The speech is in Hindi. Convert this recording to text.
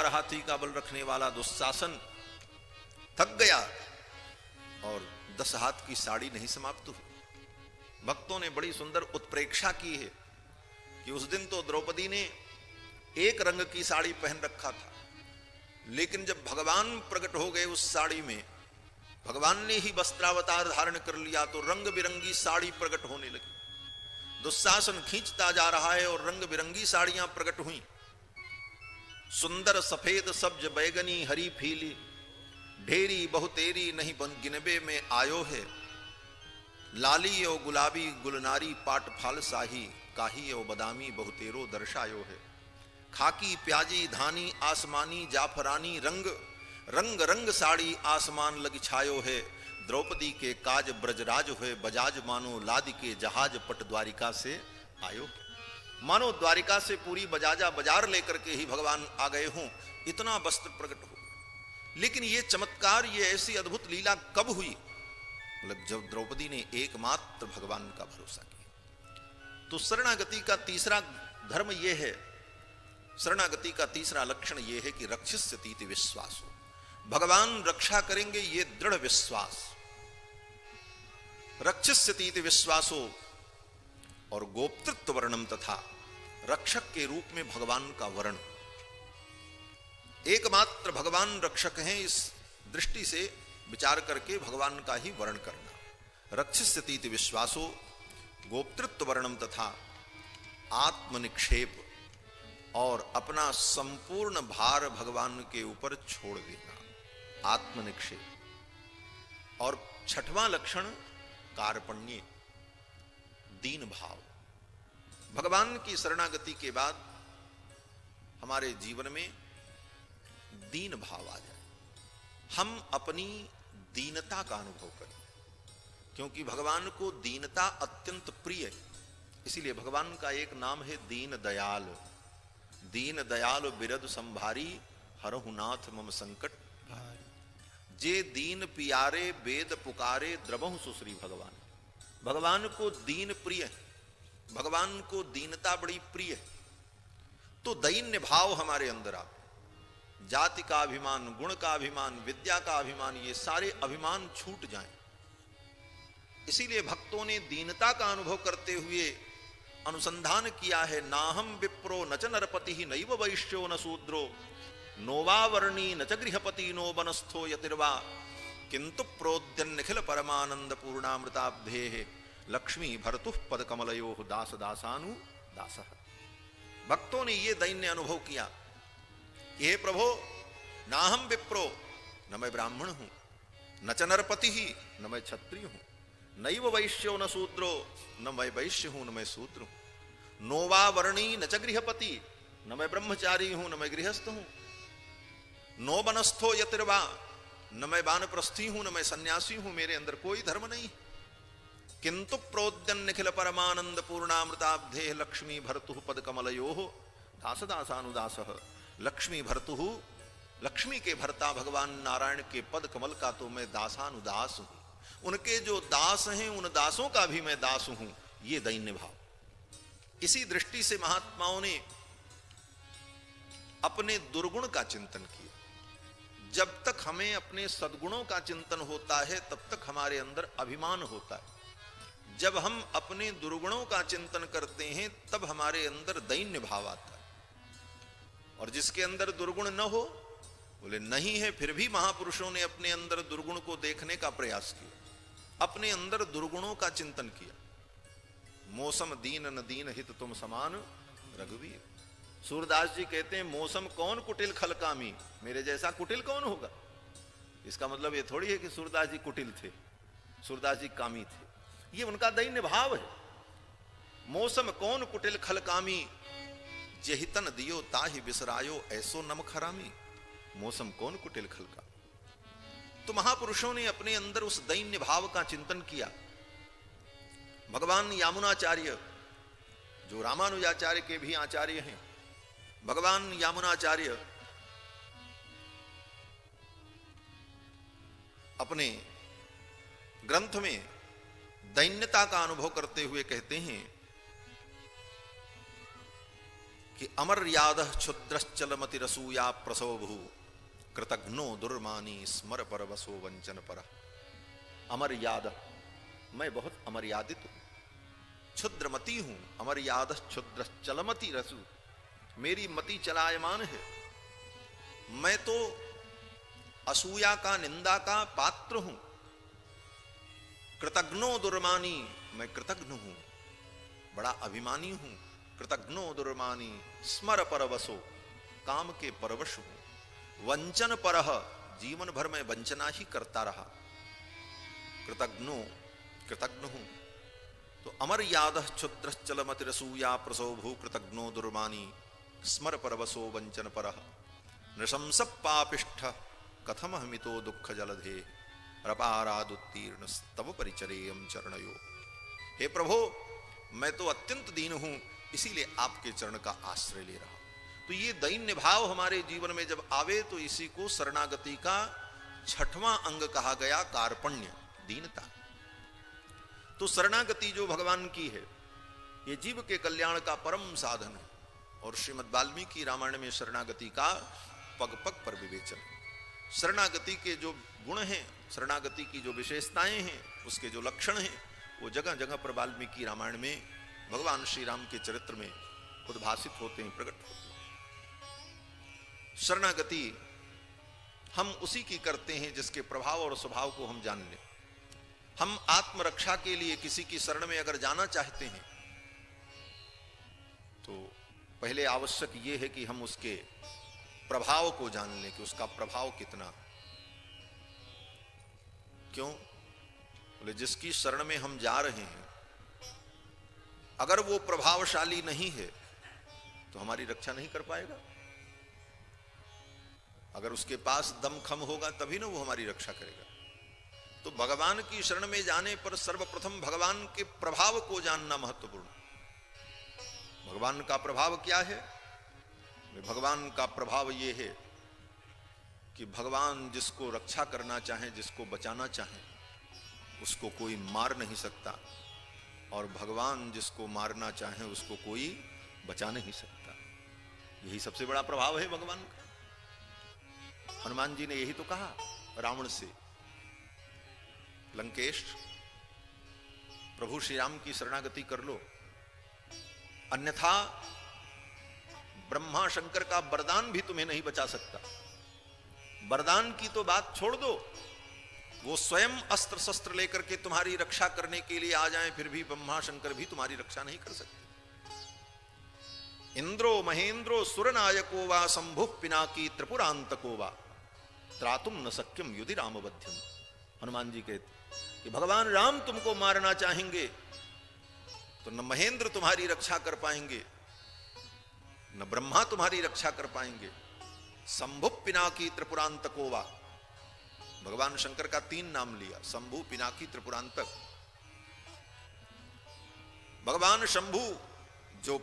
1000 हाथी का बल रखने वाला दुशासन थक गया और 10 हाथ की साड़ी नहीं समाप्त हुई। भक्तों ने बड़ी सुंदर उत्प्रेक्षा की है कि उस दिन तो द्रौपदी ने एक रंग की साड़ी पहन रखा था, लेकिन जब भगवान प्रकट हो गए उस साड़ी में, भगवान ने ही वस्त्रावतार धारण कर लिया तो रंग बिरंगी साड़ी प्रकट होने लगी। दुशासन खींचता जा रहा है और रंग बिरंगी साड़ियां प्रकट हुई। सुंदर सफेद सब्ज बैगनी हरी फीली ढेरी बहुतेरी नहीं बन गिनबे में आयो है। लाली ओ गुलाबी गुलनारी पाट फाल साही काही ओ बदामी बहुतेरो दर्शायो है। खाकी प्याजी धानी आसमानी जाफरानी रंग रंग रंग साड़ी आसमान लग छायो है। द्रौपदी के काज ब्रजराज हुए बजाज मानो लाद के जहाज पट द्वारिका से आयो। मानो द्वारिका से पूरी बजाजा बाजार लेकर के ही भगवान आ गए हों, इतना वस्त्र प्रकट हो। लेकिन ये चमत्कार, ये ऐसी अद्भुत लीला कब हुई? मतलब जब द्रौपदी ने एकमात्र भगवान का भरोसा किया। तो शरणागति का तीसरा धर्म यह है, शरणागति का तीसरा लक्षण यह है कि रक्षिष्यतीति विश्वास हो, भगवान रक्षा करेंगे ये दृढ़ विश्वास। रक्षिष्यतीति विश्वासो और गोप्तृत्व वर्णम तथा रक्षक के रूप में भगवान का वर्ण। एकमात्र भगवान रक्षक हैं, इस दृष्टि से विचार करके भगवान का ही वर्ण करना। रक्षिष्यतीति विश्वासो गोप्तृत्व वर्णम तथा आत्मनिक्षेप और अपना संपूर्ण भार भगवान के ऊपर छोड़ देना, आत्मनिक्षेप। और छठवां लक्षण कार्पण्य, दीन भाव। भगवान की शरणागति के बाद हमारे जीवन में दीन भाव आ जाए, हम अपनी दीनता का अनुभव करें, क्योंकि भगवान को दीनता अत्यंत प्रिय है। इसीलिए भगवान का एक नाम है दीन दयाल। दीन दयाल बिरद संभारी हरहु नाथ मम संकट भारी। जे दीन पियारे वेद पुकारे द्रवहु सुश्री भगवान। भगवान को दीन प्रिय है, भगवान को दीनता बड़ी प्रिय है। तो दैन्य भाव हमारे अंदर आ, जाति का अभिमान, गुण का अभिमान, विद्या का अभिमान, ये सारे अभिमान छूट जाएं। इसीलिए भक्तों ने दीनता का अनुभव करते हुए अनुसंधान किया है। नाहम विप्रो न च नरपति नैव वैश्यो न शूद्रो नोवा वर्णी न च गृहपति नो बनस्थो यतिर्वा किंतु प्रोद्यन निखिल परमानंद पूर्णामृताब्धे लक्ष्मी भर्तुः पद कमलयो दास दासानु दासः। भक्तों ने ये दैन्य अनुभव किया, हे प्रभो, नाहम विप्रो, न मैं ब्राह्मण हूं, न च नरपति ही, न मैं क्षत्रिय हूं, नैव वैश्यो न शूद्रो, न मैं वैश्य हूं न मैं शूद्र हूं, नोवा वर्णी न च गृहपति, न मैं ब्रह्मचारी हूं न मैं गृहस्थ हूं, नो बनस्थो यतिर्वा, न मैं वानप्रस्थी हूं न मैं सन्यासी हूं, मेरे अंदर कोई धर्म नहीं। किंतु प्रोद्यन निखिल परमानंद पूर्णामृताब्धे लक्ष्मी भर्तुः पद कमलयो दास दासानुदासः। लक्ष्मी भर्तुः, लक्ष्मी के भर्ता भगवान नारायण के पद कमल का तो मैं दासानुदास हूं, उनके जो दास हैं उन दासों का भी मैं दास हूं। ये दैन्य भाव। इसी दृष्टि से महात्माओं ने अपने दुर्गुण का चिंतन किया। जब तक हमें अपने सद्गुणों का चिंतन होता है तब तक हमारे अंदर अभिमान होता है। जब हम अपने दुर्गुणों का चिंतन करते हैं तब हमारे अंदर दैन्य भाव आता है। और जिसके अंदर दुर्गुण न हो, बोले नहीं है, फिर भी महापुरुषों ने अपने अंदर दुर्गुण को देखने का प्रयास किया, अपने अंदर दुर्गुणों का चिंतन किया। मौसम दीन न दीन हित तुम समान रघुवीर। सूरदास जी कहते हैं, मौसम कौन कुटिल खलकामी, मेरे जैसा कुटिल कौन होगा। इसका मतलब ये थोड़ी है कि सूरदास जी कुटिल थे, सूरदास जी कामी थे, ये उनका दैन्य भाव है। मौसम कौन कुटिल खलकामी, जेहितन दियो ताहि बिसरायो ऐसो नम खरामी। मौसम कौन कुटिल खलका। तो महापुरुषों ने अपने अंदर उस दैन्य भाव का चिंतन किया। भगवान यामुनाचार्य, जो रामानुजाचार्य के भी आचार्य हैं, भगवान यामुनाचार्य अपने ग्रंथ में दैन्यता का अनुभव करते हुए कहते हैं कि अमर याद क्षुद्रश्चलमति रसूया प्रसोभु कृतघ्नो दुर्मानी स्मर पर वसो वंचन पर। अमर याद, मैं बहुत अमर्यादित हूं, क्षुद्रमती हूं, अमर्याद क्षुद्र चलमती रसू, मेरी मति चलायमान है, मैं तो असूया का, निंदा का पात्र हूं। कृतघ्नो दुर्मानी, मैं कृतघ्न हूं, बड़ा अभिमानी हूं। कृतघ्नो दुर्मानी स्मर परवसो, काम के परवश हूं। वंचन परह, जीवन भर में वंचना ही करता रहा। कृतघ्न हूं। तो अमर याद क्षुद्रश्चलमति रसूया प्रसोभु कृतघ्नो दुर्मानी स्मर परवसो वंचन परह। नृशंस पापिष्ठ कथम हमितो दुख जलधे रपारादुत्तीर्ण तव परिचरेयम चरणयो। हे प्रभु, मैं तो अत्यंत दीन हूं, इसीलिए आपके चरण का आश्रय ले रहा। तो ये दैन्य भाव हमारे जीवन में जब आवे तो इसी को शरणागति का छठवां अंग कहा गया, कार्पण्य, दीनता। तो शरणागति जो भगवान की है, ये जीव के कल्याण का परम साधन है। और श्रीमद् वाल्मीकि रामायण में शरणागति का पग पग पर विवेचन है। शरणागति के जो गुण हैं, शरणागति की जो विशेषताएं हैं, उसके जो लक्षण हैं, वो जगह जगह पर वाल्मीकि रामायण में भगवान श्री राम के चरित्र में उद्भासित होते हैं, प्रकट होते हैं। शरणागति हम उसी की करते हैं जिसके प्रभाव और स्वभाव को हम जान लें। हम आत्मरक्षा के लिए किसी की शरण में अगर जाना चाहते हैं तो पहले आवश्यक यह है कि हम उसके प्रभाव को जान लें कि उसका प्रभाव कितना। क्यों? बोले जिसकी शरण में हम जा रहे हैं अगर वो प्रभावशाली नहीं है तो हमारी रक्षा नहीं कर पाएगा। अगर उसके पास दमखम होगा तभी ना वो हमारी रक्षा करेगा। तो भगवान की शरण में जाने पर सर्वप्रथम भगवान के प्रभाव को जानना महत्वपूर्ण। भगवान का प्रभाव क्या है? भगवान का प्रभाव ये है कि भगवान जिसको रक्षा करना चाहे, जिसको बचाना चाहे, उसको कोई मार नहीं सकता, और भगवान जिसको मारना चाहे उसको कोई बचा नहीं सकता। यही सबसे बड़ा प्रभाव है भगवान का। हनुमान जी ने यही तो कहा रावण से, लंकेश प्रभु श्री राम की शरणागति कर लो, अन्यथा ब्रह्मा शंकर का वरदान भी तुम्हें नहीं बचा सकता। वरदान की तो बात छोड़ दो, वो स्वयं अस्त्र शस्त्र लेकर के तुम्हारी रक्षा करने के लिए आ जाएं, फिर भी ब्रह्मा शंकर भी तुम्हारी रक्षा नहीं कर सकते। इंद्रो महेंद्रो सुरनायको वा शंभु पिनाकी त्रिपुरांतको वा त्रातुम न शक्यम युधि रामवध्यम। हनुमान जी कहते कि भगवान राम तुमको मारना चाहेंगे तो न महेंद्र तुम्हारी रक्षा कर पाएंगे, न ब्रह्मा तुम्हारी रक्षा कर पाएंगे। शंभु पिनाकी त्रिपुरांतको वा, भगवान शंकर का 3 नाम लिया, शंभु पिनाकी त्रिपुरांतक। भगवान शंभु